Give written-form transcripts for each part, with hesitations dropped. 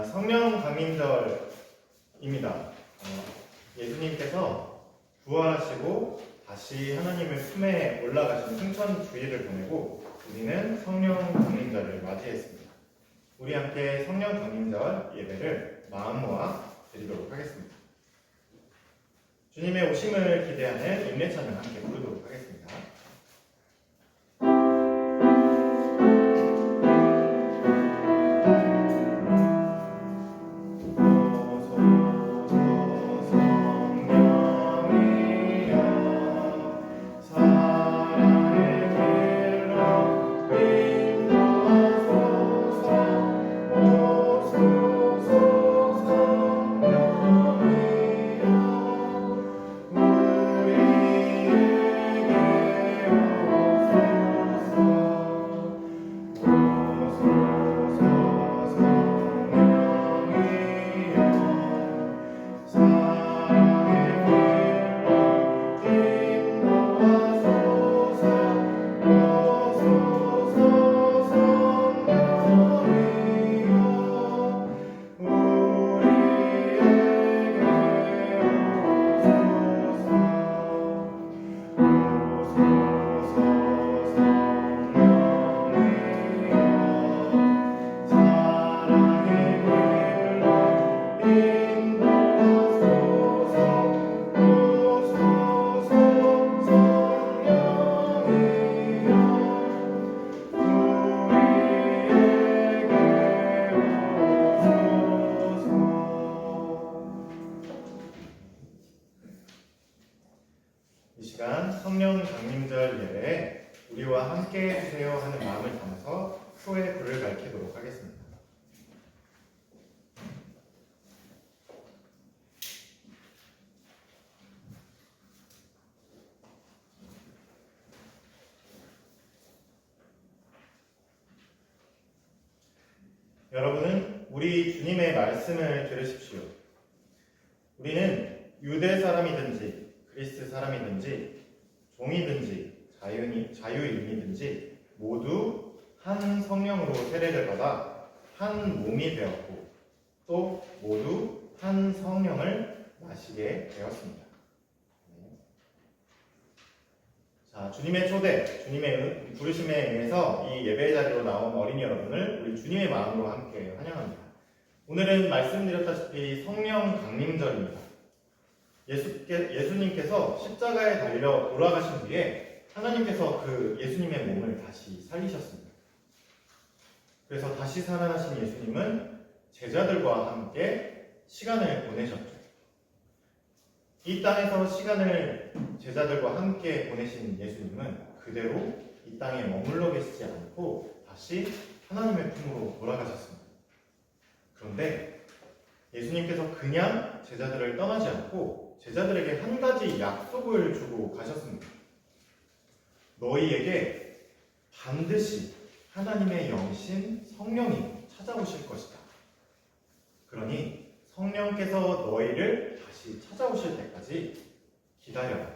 성령 강림절입니다. 예수님께서 부활하시고 다시 하나님의 품에 올라가신 승천 주일을 보내고 우리는 성령 강림절을 맞이했습니다. 우리 함께 성령 강림절 예배를 마음 모아 드리도록 하겠습니다. 주님의 오심을 기대하는 인내 찬양 함께 부르도록 하겠습니다. 이 시간 성령 강림절 예배에 우리와 함께 해주세요 하는 마음을 담아서 소의 불을 밝히도록 하겠습니다. 여러분은 우리 주님의 말씀을 들으십시오. 우리는 유대 사람이든지 그리스 사람이든지 종이든지 자유인이든지 모두 한 성령으로 세례를 받아 한 몸이 되었고 또 모두 한 성령을 마시게 되었습니다. 자, 주님의 초대, 주님의 부르심에 의해서 이 예배 자리로 나온 어린이 여러분을 우리 주님의 마음으로 함께 환영합니다. 오늘은 말씀드렸다시피 성령 강림절입니다. 예수님께서 십자가에 달려 돌아가신 뒤에 하나님께서 그 예수님의 몸을 다시 살리셨습니다. 그래서 다시 살아나신 예수님은 제자들과 함께 시간을 보내셨죠. 이 땅에서 시간을 제자들과 함께 보내신 예수님은 그대로 이 땅에 머물러 계시지 않고 다시 하나님의 품으로 돌아가셨습니다. 그런데 예수님께서 그냥 제자들을 떠나지 않고 제자들에게 한 가지 약속을 주고 가셨습니다. 너희에게 반드시 하나님의 영신 성령이 찾아오실 것이다. 그러니 성령께서 너희를 다시 찾아오실 때까지 기다려라.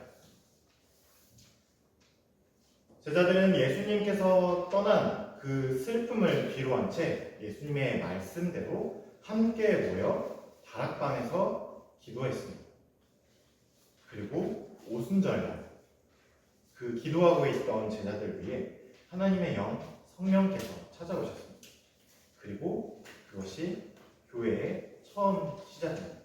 제자들은 예수님께서 떠난 그 슬픔을 뒤로한 채 예수님의 말씀대로 함께 모여 다락방에서 기도했습니다. 그리고 오순절날 그 기도하고 있던 제자들 위해 하나님의 영 성령께서 찾아오셨습니다. 그리고 그것이 교회의 처음 시작입니다.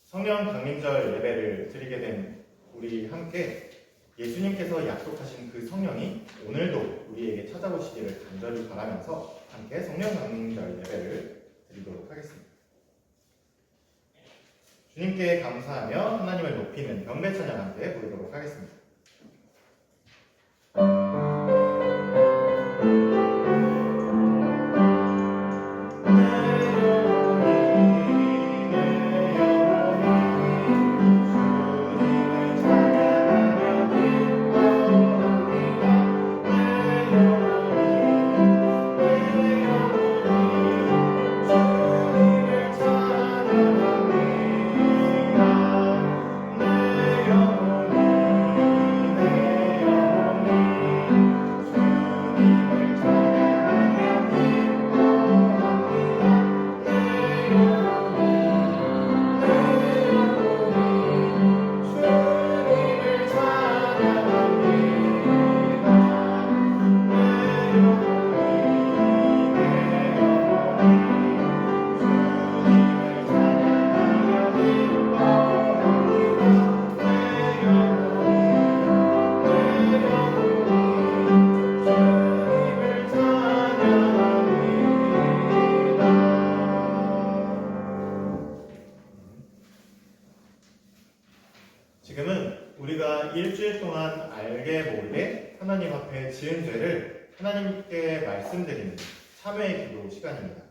성령 강림절 예배를 드리게 된 우리 함께 예수님께서 약속하신 그 성령이 오늘도 우리에게 찾아오시기를 간절히 바라면서 함께 성령 강림절 예배를 드리도록 하겠습니다. 주님께 감사하며 하나님을 높이는 경배 찬양 함께 부르도록 하겠습니다. 지금은 우리가 일주일 동안 알게 모르게 하나님 앞에 지은 죄를 하나님께 말씀드리는 참회의 기도 시간입니다.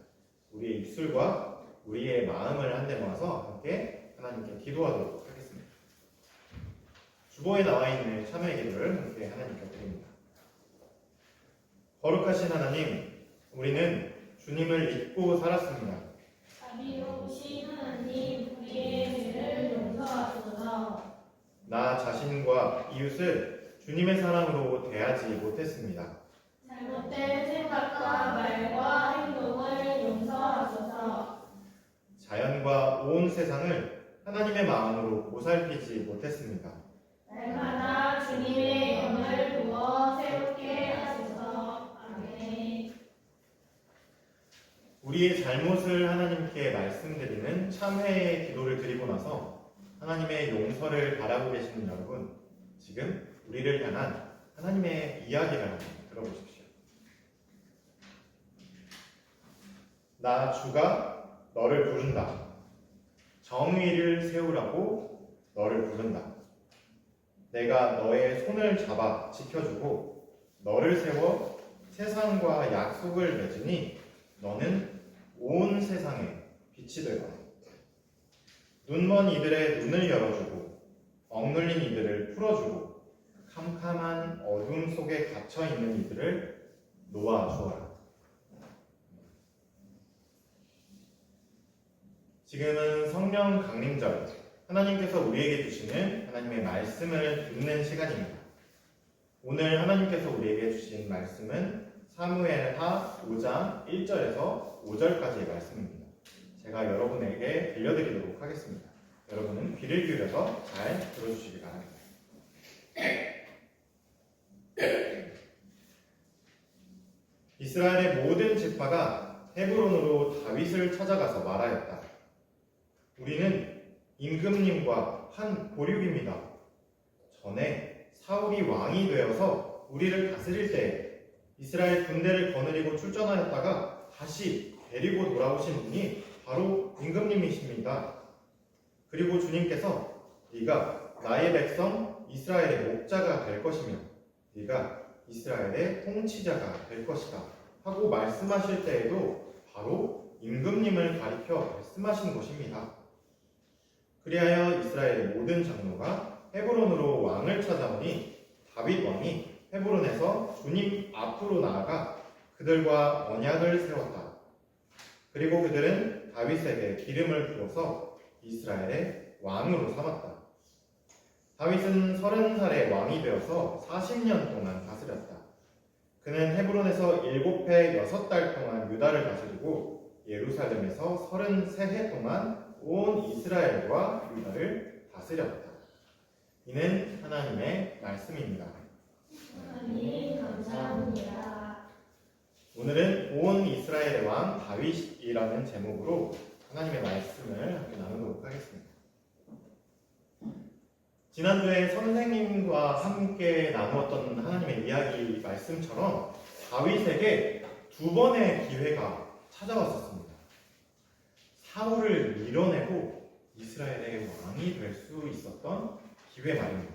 우리의 입술과 우리의 마음을 한데 모아서 함께 하나님께 기도하도록 하겠습니다. 주보에 나와 있는 참회의 기도를 함께 하나님께 드립니다. 거룩하신 하나님, 우리는 주님을 믿고 살았습니다. 자비로우신 하나님, 우리의 죄를 용서하소서. 나 자신과 이웃을 주님의 사랑으로 대하지 못했습니다. 잘못된 생각과 말과 행동을 용서하소서. 자연과 온 세상을 하나님의 마음으로 보살피지 못했습니다. 날마다 주님의 영을 부어 새롭게 하소서. 아멘. 우리의 잘못을 하나님께 말씀드리는 참회의 기도를 드리고 나서 하나님의 용서를 바라고 계시는 여러분, 지금 우리를 향한 하나님의 이야기를 한번 들어보십시오. 나 주가 너를 부른다. 정의를 세우라고 너를 부른다. 내가 너의 손을 잡아 지켜주고 너를 세워 세상과 약속을 맺으니 너는 온 세상에 빛이 될 거다. 눈먼 이들의 눈을 열어주고 억눌린 이들을 풀어주고 캄캄한 어둠 속에 갇혀있는 이들을 놓아주어라. 지금은 성령 강림절, 하나님께서 우리에게 주시는 하나님의 말씀을 듣는 시간입니다. 오늘 하나님께서 우리에게 주신 말씀은 사무엘하 5장 1절에서 5절까지의 말씀입니다. 제가 여러분에게 들려드리도록 하겠습니다. 여러분은 귀를 기울여서 잘 들어주시기 바랍니다. 이스라엘의 모든 지파가 헤브론으로 다윗을 찾아가서 말하였다. 우리는 임금님과 한 보륙입니다. 전에 사울이 왕이 되어서 우리를 다스릴 때 이스라엘 군대를 거느리고 출전하였다가 다시 데리고 돌아오신 분이 바로 임금님이십니다. 그리고 주님께서 네가 나의 백성 이스라엘의 목자가 될 것이며 네가 이스라엘의 통치자가 될 것이다 하고 말씀하실 때에도 바로 임금님을 가리켜 말씀하신 것입니다. 그리하여 이스라엘의 모든 장로가 헤브론으로 왕을 찾아오니 다윗 왕이 헤브론에서 주님 앞으로 나아가 그들과 언약을 세웠다. 그리고 그들은 다윗에게 기름을 부어서 이스라엘의 왕으로 삼았다. 다윗은 30살에 왕이 되어서 40년 동안 다스렸다. 그는 헤브론에서 7해 6달 동안 유다를 다스리고 예루살렘에서 33해 동안 온 이스라엘과 유다를 다스렸다. 이는 하나님의 말씀입니다. 하나님 감사합니다. 오늘은 온 이스라엘의 왕 다윗이라는 제목으로 하나님의 말씀을 함께 나누도록 하겠습니다. 지난주에 선생님과 함께 나누었던 하나님의 이야기 말씀처럼 다윗에게 2번의 기회가 찾아왔었습니다. 사울을 밀어내고 이스라엘의 왕이 될 수 있었던 기회 말입니다.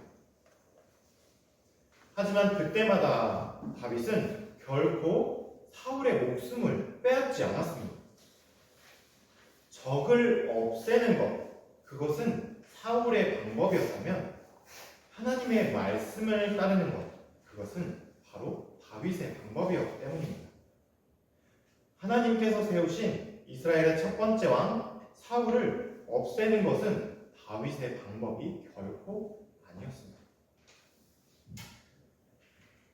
하지만 그때마다 다윗은 결코 사울의 목숨을 빼앗지 않았습니다. 적을 없애는 것, 그것은 사울의 방법이었다면 하나님의 말씀을 따르는 것, 그것은 바로 다윗의 방법이었기 때문입니다. 하나님께서 세우신 이스라엘의 첫 번째 왕 사울을 없애는 것은 다윗의 방법이 결코 아니었습니다.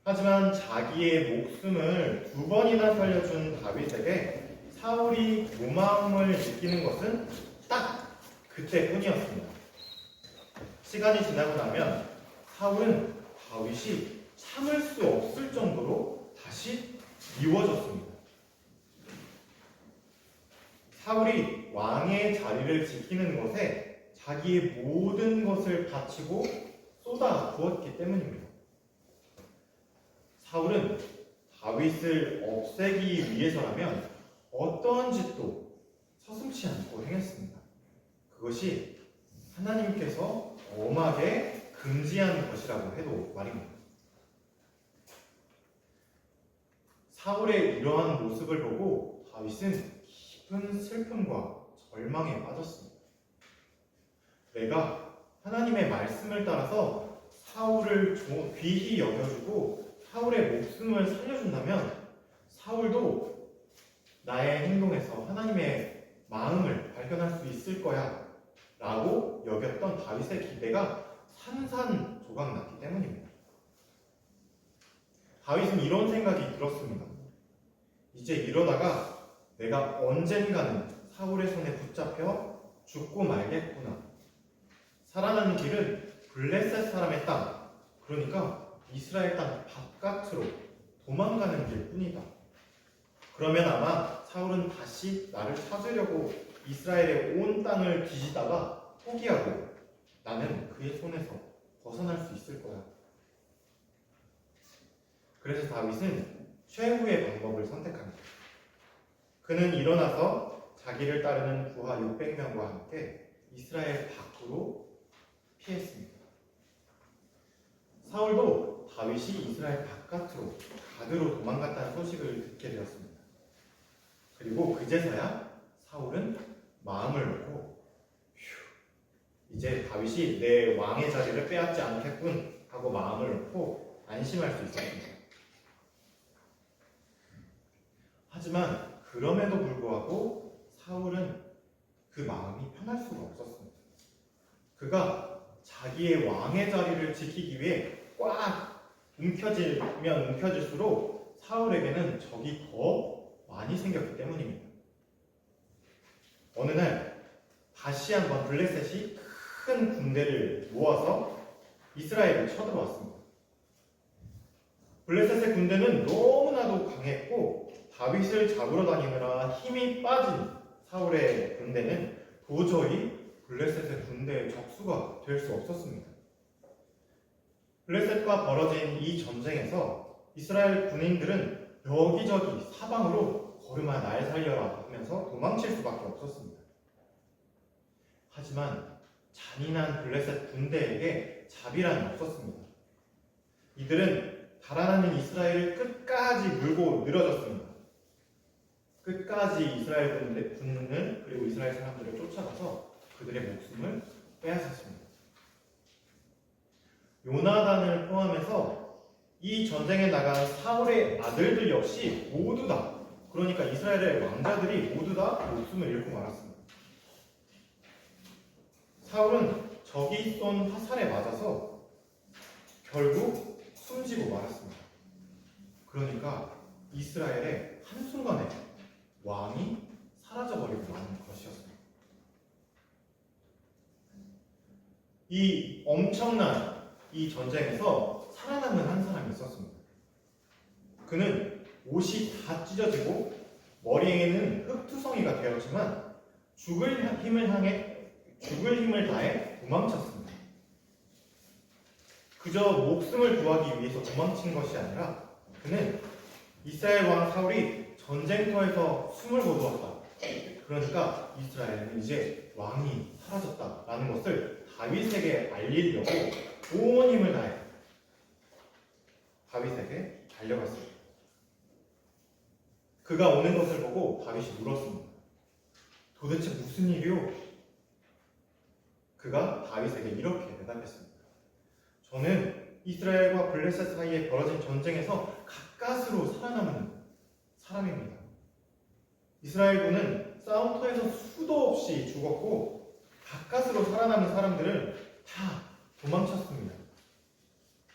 하지만 자기의 목숨을 2번이나 살려준 다윗에게 사울이 고마움을 느끼는 것은 딱 그때뿐이었습니다. 시간이 지나고 나면 사울은 다윗이 참을 수 없을 정도로 다시 미워졌습니다. 사울이 왕의 자리를 지키는 것에 자기의 모든 것을 바치고 쏟아 부었기 때문입니다. 사울은 다윗을 없애기 위해서라면 어떠한 짓도 서슴지 않고 행했습니다. 그것이 하나님께서 엄하게 금지한 것이라고 해도 말입니다. 사울의 이러한 모습을 보고 다윗은 깊은 슬픔과 절망에 빠졌습니다. 내가 하나님의 말씀을 따라서 사울을 귀히 여겨주고 사울의 목숨을 살려준다면 사울도 나의 행동에서 하나님의 마음을 발견할 수 있을 거야 라고 여겼던 다윗의 기대가 산산조각 났기 때문입니다. 다윗은 이런 생각이 들었습니다. 이제 이러다가 내가 언젠가는 사울의 손에 붙잡혀 죽고 말겠구나. 살아나는 길은 블레셋 사람의 땅, 그러니까 이스라엘 땅 바깥으로 도망가는 길뿐이다. 그러면 아마 사울은 다시 나를 찾으려고 이스라엘의 온 땅을 뒤지다가 포기하고 나는 그의 손에서 벗어날 수 있을 거야. 그래서 다윗은 최후의 방법을 선택합니다. 그는 일어나서 자기를 따르는 부하 600명과 함께 이스라엘 밖으로 피했습니다. 사울도 다윗이 이스라엘 바깥으로 가드로 도망갔다는 소식을 듣게 되었습니다. 그리고 그제서야 사울은 마음을 놓고 이제 다윗이 내 왕의 자리를 빼앗지 않겠군 하고 마음을 놓고 안심할 수 있었습니다. 하지만 그럼에도 불구하고 사울은 그 마음이 편할 수가 없었습니다. 그가 자기의 왕의 자리를 지키기 위해 꽉 움켜쥐면 움켜질수록 사울에게는 적이 더 많이 생겼기 때문입니다. 어느 날 다시 한번 블레셋이 큰 군대를 모아서 이스라엘을 쳐들어왔습니다. 블레셋의 군대는 너무나도 강했고 다윗을 잡으러 다니느라 힘이 빠진 사울의 군대는 도저히 블레셋의 군대의 적수가 될 수 없었습니다. 블레셋과 벌어진 이 전쟁에서 이스라엘 군인들은 여기저기 사방으로 걸음아 날 살려라 하면서 도망칠 수밖에 없었습니다. 하지만 잔인한 블레셋 군대에게 자비란 없었습니다. 이들은 달아나는 이스라엘을 끝까지 물고 늘어졌습니다. 끝까지 이스라엘 군을 그리고 이스라엘 사람들을 쫓아가서 그들의 목숨을 빼앗았습니다. 요나단을 포함해서 이 전쟁에 나간 사울의 아들들 역시 모두 다, 그러니까 이스라엘의 왕자들이 모두 다 목숨을 잃고 말았습니다. 사울은 적이 쏜 화살에 맞아서 결국 숨지고 말았습니다. 그러니까 이스라엘의 한순간에 왕이 사라져버리고 마는 것이었습니다. 이 엄청난 이 전쟁에서 살아남은 한 사람이 있었습니다. 그는 옷이 다 찢어지고 머리에는 흙투성이가 되었지만 죽을 힘을 다해 도망쳤습니다. 그저 목숨을 구하기 위해서 도망친 것이 아니라 그는 이스라엘 왕 사울이 전쟁터에서 숨을 거두었다. 그러니까 이스라엘은 이제 왕이 사라졌다라는 것을 다윗에게 알리려고 온 힘을 다해 다윗에게 달려갔습니다. 그가 오는 것을 보고 다윗이 물었습니다. 도대체 무슨 일이요? 그가 다윗에게 이렇게 대답했습니다. 저는 이스라엘과 블레셋 사이에 벌어진 전쟁에서 가까스로 살아남은 사람입니다. 이스라엘군은 싸움터에서 수도 없이 죽었고 가까스로 살아남은 사람들은 다 도망쳤습니다.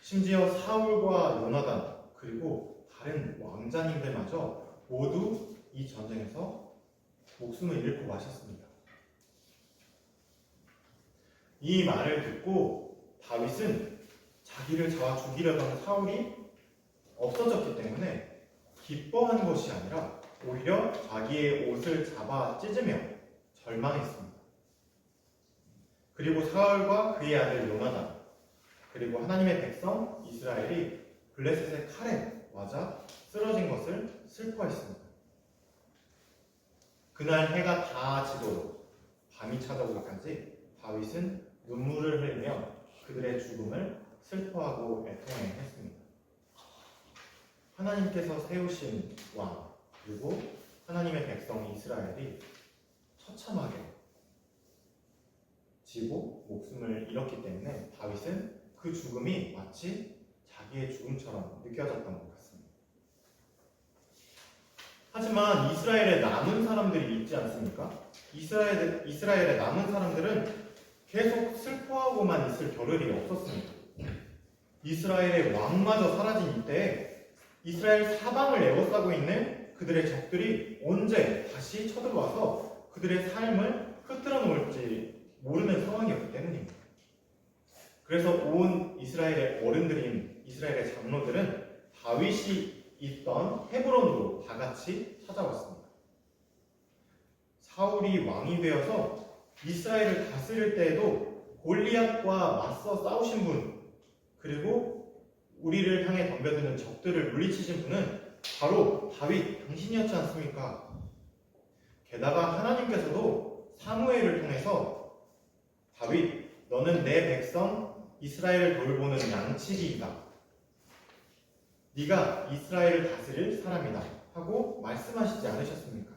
심지어 사울과 요나단 그리고 다른 왕자님들마저 모두 이 전쟁에서 목숨을 잃고 마셨습니다. 이 말을 듣고 다윗은 자기를 잡아 죽이려던 사울이 없어졌기 때문에 기뻐한 것이 아니라 오히려 자기의 옷을 잡아 찢으며 절망했습니다. 그리고 사울과 그의 아들 요나단 그리고 하나님의 백성 이스라엘이 블레셋의 칼에 맞아 쓰러진 것을 슬퍼했습니다. 그날 해가 다 지도록 밤이 찾아오기까지 다윗은 눈물을 흘리며 그들의 죽음을 슬퍼하고 애통했습니다. 하나님께서 세우신 왕 그리고 하나님의 백성 이스라엘이 처참하게 지고 목숨을 잃었기 때문에 다윗은 그 죽음이 마치 자기의 죽음처럼 느껴졌던 것 같습니다. 하지만 이스라엘에 남은 사람들이 있지 않습니까? 이스라엘에 남은 사람들은 계속 슬퍼하고만 있을 겨를이 없었습니다. 이스라엘의 왕마저 사라진 이때에 이스라엘 사방을 에워싸고 있는 그들의 적들이 언제 다시 쳐들어와서 그들의 삶을 흐트러 놓을지 모르는 상황이었기 때문입니다. 그래서 온 이스라엘의 어른들인 이스라엘의 장로들은 다윗이 있던 헤브론으로 다 같이 찾아왔습니다. 사울이 왕이 되어서 이스라엘을 다스릴 때에도 골리앗과 맞서 싸우신 분, 그리고 우리를 향해 덤벼드는 적들을 물리치신 분은 바로 다윗 당신이었지 않습니까? 게다가 하나님께서도 사무엘을 통해서 다윗, 너는 내 백성 이스라엘을 돌보는 양치기이다. 네가 이스라엘을 다스릴 사람이다 하고 말씀하시지 않으셨습니까?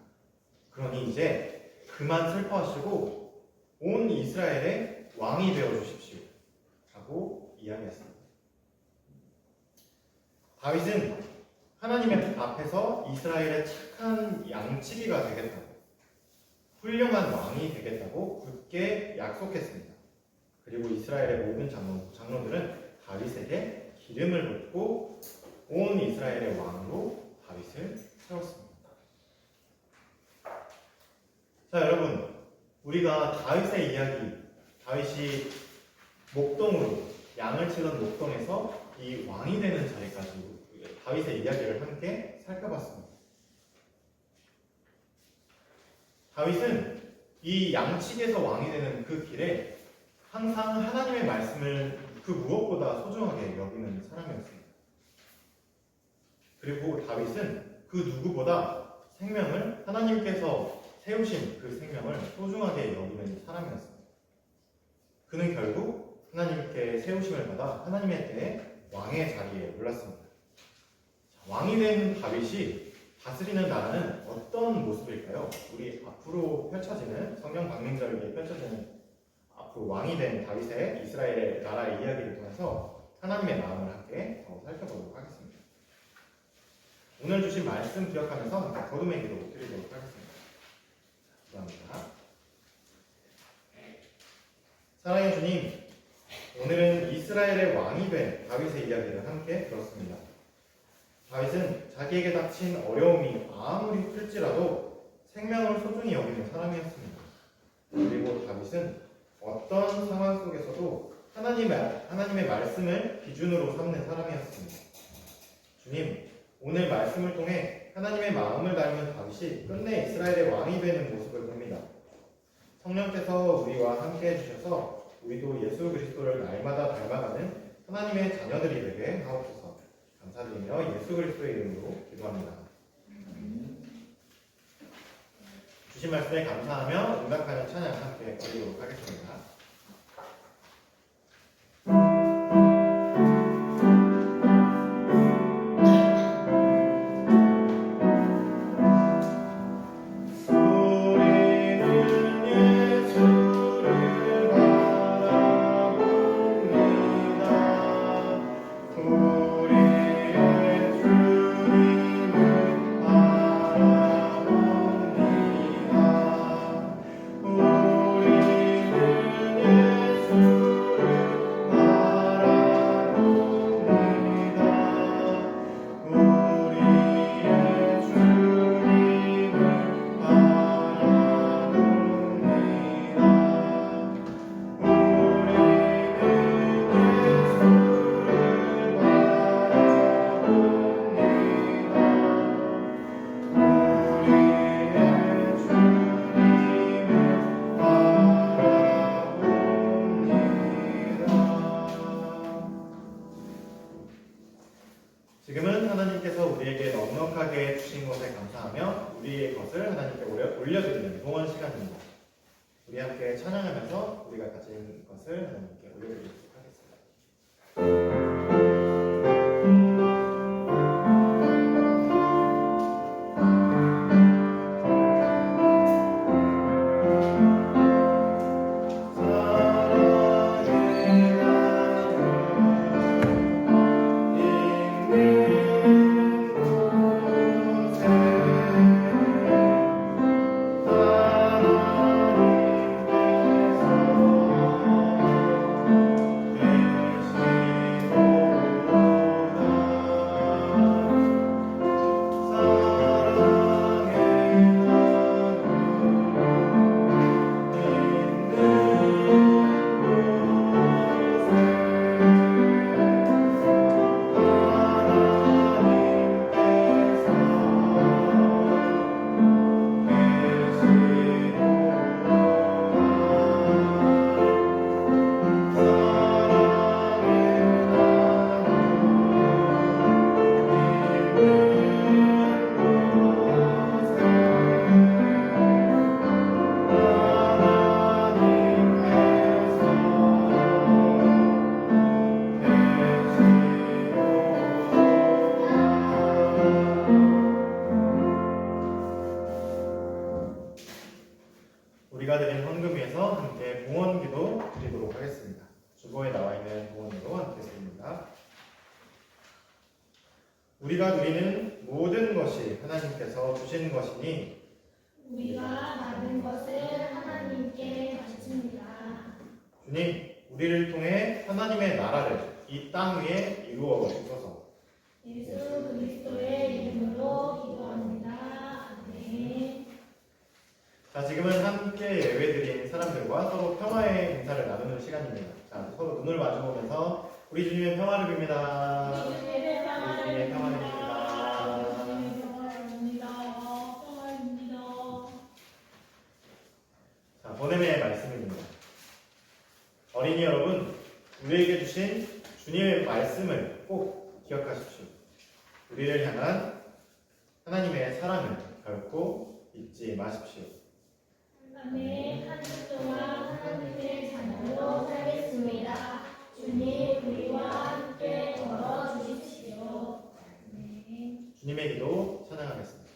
그러니 이제 그만 슬퍼하시고 온 이스라엘의 왕이 되어주십시오 하고 이야기했습니다. 다윗은 하나님의 앞에서 이스라엘의 착한 양치기가 되겠다고, 훌륭한 왕이 되겠다고 굳게 약속했습니다. 그리고 이스라엘의 모든 장로들은 다윗에게 기름을 붓고 온 이스라엘의 왕으로 다윗을 세웠습니다. 자, 여러분, 우리가 다윗의 이야기, 다윗이 목동으로 양을 치던 목동에서 이 왕이 되는 자리까지 다윗의 이야기를 함께 살펴봤습니다. 다윗은 이 양치기에서 왕이 되는 그 길에 항상 하나님의 말씀을 그 무엇보다 소중하게 여기는 사람이었습니다. 그리고 다윗은 그 누구보다 생명을 하나님께서 세우신 그 생명을 소중하게 여기는 사람이었습니다. 그는 결국 하나님께 세우심을 받아 하나님의 때에 왕의 자리에 올랐습니다. 왕이 된 다윗이 다스리는 나라는 어떤 모습일까요? 우리 앞으로 펼쳐지는 성경 방명절기에 펼쳐지는 앞으로 왕이 된 다윗의 이스라엘의 나라의 이야기를 통해서 하나님의 마음을 함께 더 살펴보도록 하겠습니다. 오늘 주신 말씀 기억하면서 거듭의 기도 드리도록 하겠습니다. 감사합니다. 사랑의 주님, 오늘은 이스라엘의 왕이 된 다윗의 이야기를 함께 들었습니다. 다윗은 자기에게 닥친 어려움이 아무리 클지라도 생명을 소중히 여기는 사람이었습니다. 그리고 다윗은 어떤 상황 속에서도 하나님의 말씀을 기준으로 삼는 사람이었습니다. 주님, 오늘 말씀을 통해 하나님의 마음을 닮은 다윗이 끝내 이스라엘의 왕이 되는 모습을 봅니다. 성령께서 우리와 함께 해주셔서 우리도 예수 그리스도를 날마다 닮아가는 하나님의 자녀들이 되게 하옵소서. 감사드리며 예수 그리스도의 이름으로 기도합니다. 주신 말씀에 감사하며 응답하는 찬양 함께 드리도록 하겠습니다. 주신 것에 감사하며 우리의 것을 하나님께 올려드리는 동원 시간입니다. 우리 함께 찬양하면서 우리가 가진 것을 하나님께 올려드리도록 하겠습니다. 우리가 드린 헌금 위에서 함께 봉헌기도 드리도록 하겠습니다. 주보에 나와 있는 봉헌기도 함께 드립니다. 우리가 누리는 모든 것이 하나님께서 주신 것이니 우리가 받은 것을 하나님께 바칩니다. 주님, 우리를 통해 하나님의 나라를 이 땅 위에 이루어 주소서. 예수 그리스도의 이름으로 기도합니다. 아멘. 자, 지금은 함께 예배드린 사람들과 서로 평화의 인사를 나누는 시간입니다. 자, 서로 눈을 마주보면서 우리 주님의 평화를 빕니다. 주님의 평화를 주님의 평화를 빕니다. 주님의 평화입니다. 평화입니다. 자, 보냄의 말씀입니다. 어린이 여러분, 우리에게 주신 주님의 말씀을 꼭 기억하십시오. 우리를 향한 하나님의 사랑을 결코 잊지 마십시오. 아멘. 한 주 동안 하나님의 자녀로 살겠습니다. 주님 우리와 함께 걸어 주십시오. 아멘. 주님의 기도 찬양하겠습니다.